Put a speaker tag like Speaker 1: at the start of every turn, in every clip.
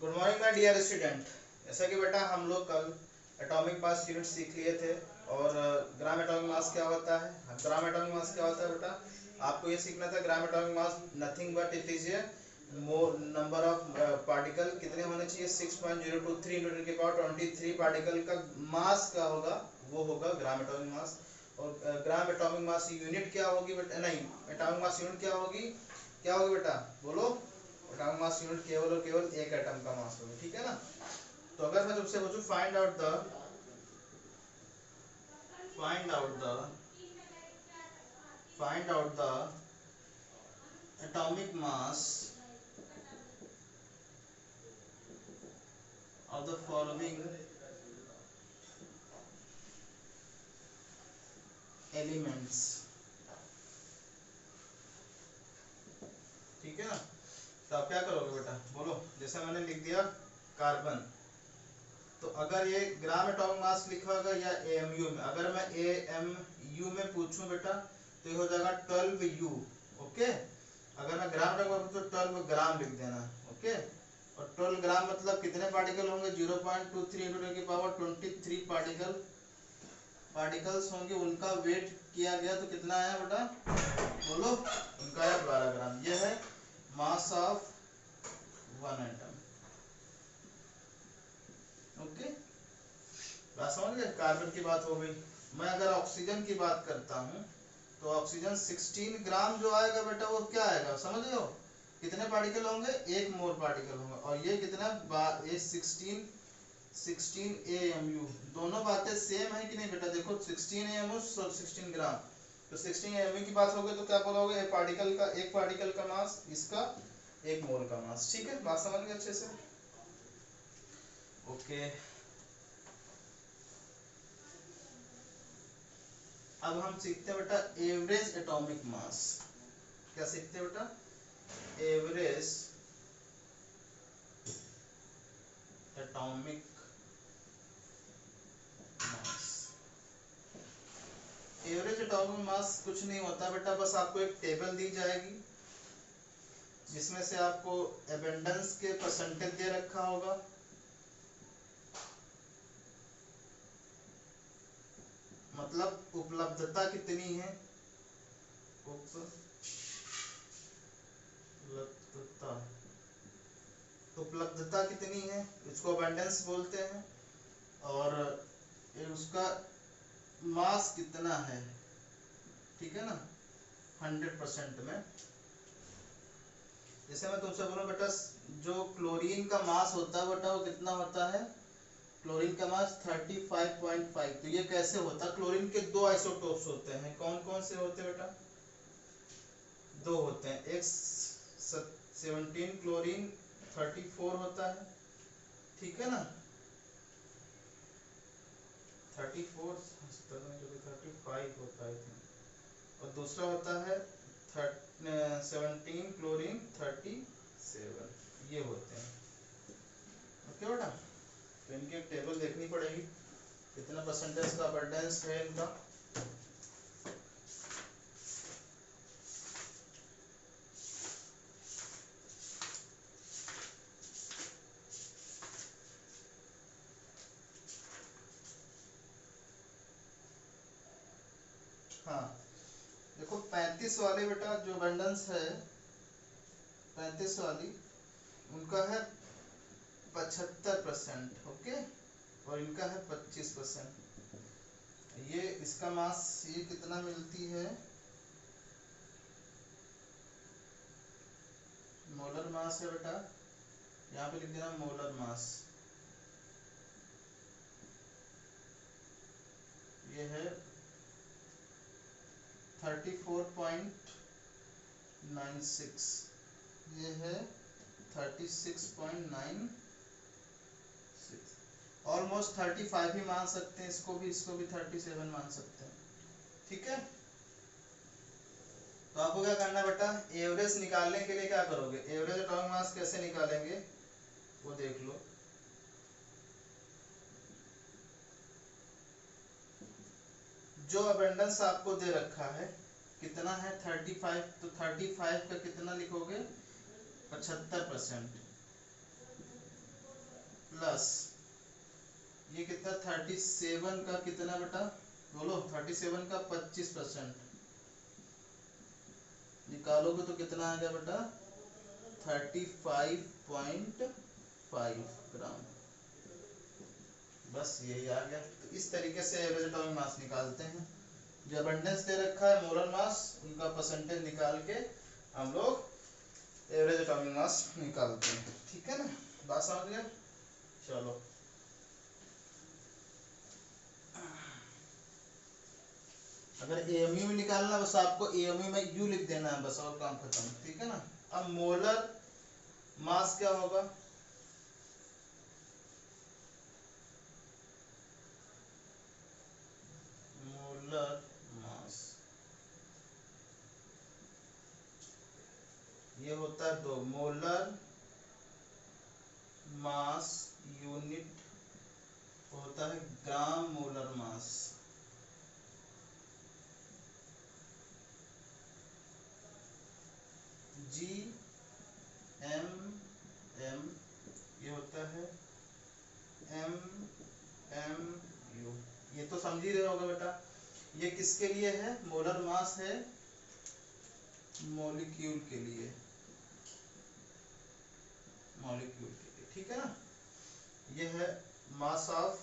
Speaker 1: Good morning my dear student. जैसा कि बेटा हम लोग कल एटॉमिक मास यूनिट सीख लिए थे और ग्राम एटॉमिक मास क्या होता है। ग्राम एटॉमिक मास क्या होता है बेटा, आपको ये सीखना था। Gram atomic mass nothing but it is a more number of particle कितने होने चाहिए 6.023 × 10⁻23 पार्टिकल का मास का होगा, वो होगा ग्राम एटॉमिक मास। और ग्राम एटॉमिक मास यूनिट क्या होगी बेटा, नहीं एटॉमिक मास यूनिट क्या होगी, क्या होगी बेटा बोलो। एटॉमिक मास यूनिट केवल और केवल एक एटम का मास होगा, ठीक है ना। तो अगर मैं तुमसे पूछूं find out the find out the atomic mass of the following elements, ठीक है ना। तो आप क्या करोगे बेटा बोलो। जैसे मैंने लिख दिया कार्बन, तो अगर ये ग्राम एटॉमिक मास लिखा होगा या एएमयू में, अगर मैं एएमयू में पूछूं बेटा तो ये हो जाएगा 12U। ओके, अगर मैं ग्राम एटॉमिक तो 12 ग्राम लिख देना। ओके, और 12 ग्राम मतलब कितने पार्टिकल होंगे, 0.23 × 10⁻23 पार्टिकल्स होंगे। उनका वेट किया गया तो कितना आया बेटा बोलो, उनका आया 12 ग्राम। यह है mass of one atom. Okay, बात समझ गए। कार्बन की बात हो गई। मैं अगर ऑक्सीजन की बात करता हूं तो ऑक्सीजन 16 ग्राम जो आएगा बेटा वो क्या आएगा समझ रहे हो, कितने पार्टिकल होंगे, एक मोल पार्टिकल होंगे। और ये कितना ये 16 AMU, दोनों बातें सेम है कि नहीं बेटा। देखो 16 AMU और 16 ग्राम, तो 16 AMU की बात होगी तो क्या बोलोगे, एक पार्टिकल का मास, इसका एक मोल का मास। ठीक है, बात समझ गए अच्छे से। ओके, अब हम सीखते हैं बेटा एवरेज एटॉमिक मास। क्या सीखते हैं बेटा, average atomic mass. Average atomic mass कुछ नहीं होता बेटा, बस आपको एक टेबल दी जाएगी जिसमें से आपको एबेंडेंस के परसेंटेज दे रखा होगा, मतलब उपलब्धता कितनी है, उपलब्धता उपलब्धता कितनी है, इसको अबंडेंस बोलते हैं। और ये उसका मास कितना है, ठीक है ना, 100% में। जैसे मैं तुमसे बोलूं बेटा जो क्लोरीन का मास होता है बेटा वो कितना होता है, क्लोरीन का मास 35.5। तो ये कैसे होता है, क्लोरीन के दो आइसोटोप्स होते हैं, कौन कौन से होते हैं बेटा, दो होते हैं। एक 17 क्लोरीन 34 होता है, ठीक है ना, 34 35 होता है। और दूसरा होता है 17 क्लोरीन 37, ये होते हैं। ओके बेटा, तो इनकी एक टेबल देखनी पड़ेगी कितना परसेंटेज का अबंडेंस है इनका। हाँ देखो 35 वाले बेटा जो अबंडेंस है, 35 वाली उनका है 75%। ओके, और इनका है 25%। ये इसका मास ये कितना मिलती है, मोलर मास है बेटा, यहाँ पे लिख देना मोलर मास। ये है 34.96, ये है 36.96, ऑलमोस्ट 35 ही मान सकते हैं, इसको भी 37 मान सकते हैं। ठीक है, तो आपको क्या करना है बेटा, एवरेज निकालने के लिए क्या करोगे, एवरेज एटॉमिक मास कैसे निकालेंगे वो देख लो। जो अबंडेंस आपको दे रखा है कितना है 35, तो 35 का कितना लिखोगे 75%। प्लस ये कितना 37 का कितना बेटा, बोलो 37 का 25% निकालोगे तो कितना आ गया बेटा 35.5 ग्राम। बस यही आ गया। तो इस तरीके से एवरेज एटॉमिक मास निकालते हैं। जो अबंडेंस दे रखा है मोलर मास, उनका परसेंटेज निकाल के हम लोग एवरेज एटॉमिक मास निकालते हैं। ठीक है ना, बात समझ गए। चलो अगर एएमयू में निकालना, बस आपको एएमयू में यू लिख देना है बस, और काम खत्म। ठीक है ना। अब मोलर मास क्या होगा, मोलर मास ये होता है दो, मोलर मास यूनिट होता है gram molar mass. G M M ये होता है एम एम यू। ये तो समझ ही रहे होगा बेटा। ये किसके लिए है, मोलर मास है मॉलिक्यूल के लिए, मॉलिक्यूल के लिए। ठीक है ना। ये है मास ऑफ,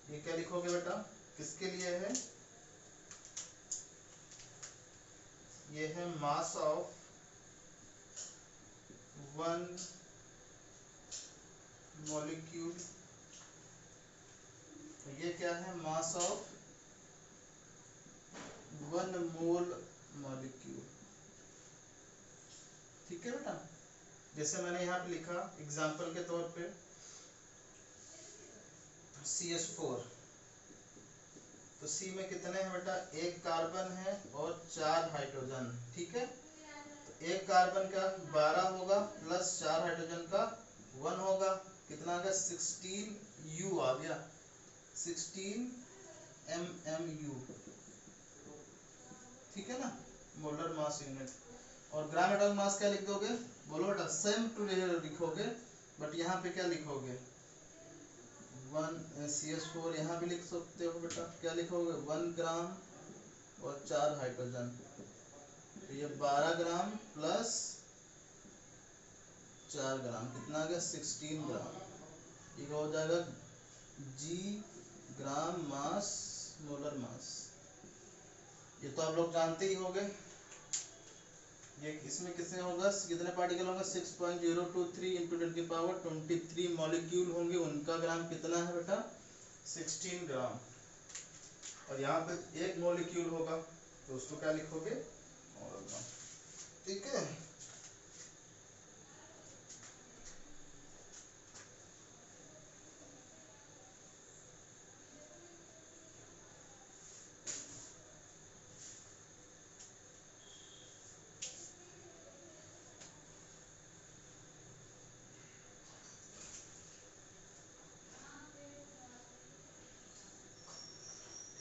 Speaker 1: ये क्या लिखोगे बेटा, किसके लिए है, ये है मास ऑफ वन मॉलिक्यूल। ये क्या है, mass of one mole molecule. ठीक है बेटा। जैसे मैंने यहाँ पे लिखा एग्जांपल के तौर पे CH4, तो C में कितने हैं बेटा, एक कार्बन है और 4 हाइड्रोजन। ठीक है। तो एक कार्बन का 12 होगा प्लस 4 हाइड्रोजन का 1 होगा, कितना आ गया 16 U आ गया, 16 MMU। ठीक है ना, मोलर मास यूनिट। और ग्राम एटॉमिक मास क्या लिख दोगे, बोलो बेटा, सेम टू लिखोगे, बट यहाँ पे क्या लिखोगे, 1 CH4 यहाँ भी लिख सकते हो बेटा, क्या लिखोगे 1 ग्राम और 4 हाइड्रोजन। तो ये 12 ग्राम प्लस 4 ग्राम कितना आ गया 16 ग्राम। ये हो जाएगा जी ग्राम मास मोलर मास। ये तो आप लोग जानते ही होंगे। ये इसमें कितने होगा, कितने पार्टिकल होंगे, 6.023 इंटू 10⁻23 मॉलिक्यूल होंगे, उनका ग्राम कितना है बेटा 16 ग्राम। और यहाँ पे एक मॉलिक्यूल होगा तो उसको क्या लिखोगे, मोलर ग्राम। ठीक है।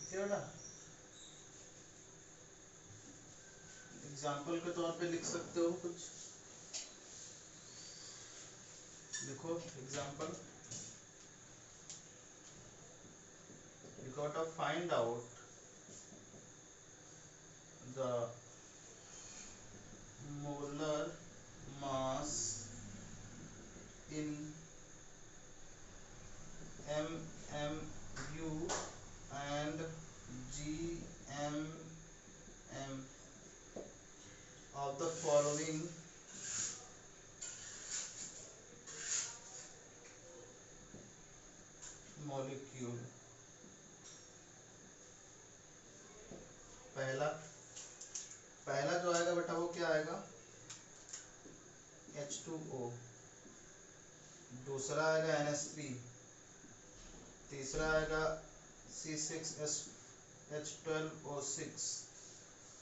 Speaker 1: ठीक है बेटा। एग्जाम्पल के तौर पे लिख सकते हो कुछ, लिखो एग्जाम्पल, लिखो find out the molar mass in MMU and GMM of the following molecule। पहला पहला जो आएगा बेटा वो क्या आएगा H2O, दूसरा आएगा NH3, तीसरा आएगा C6H12O6,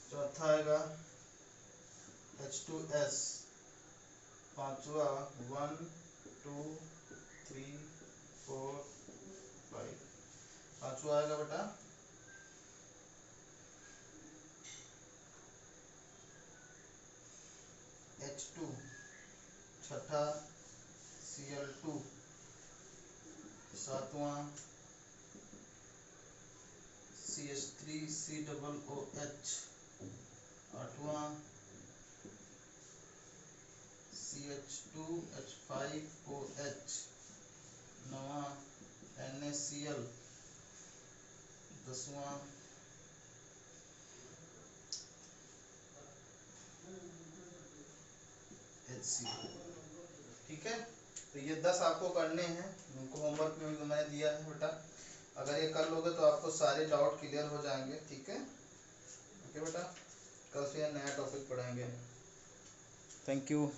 Speaker 1: चौथा आएगा H2S, पांचवा 1 2 3 4 5, पांचवा आएगा बेटा H2, छठा Cl2, सातवां CH3COOH, आठवां CH2H5OH, नवां NaCl, दसवां HCl। ठीक है, तो ये 10 आपको करने हैं, उनको होमवर्क में भी मैंने दिया है बेटा। अगर ये कर लोगे तो आपको सारे डाउट क्लियर हो जाएंगे। ठीक है, ओके बेटा, कल से नया टॉपिक पढ़ाएंगे। Thank you.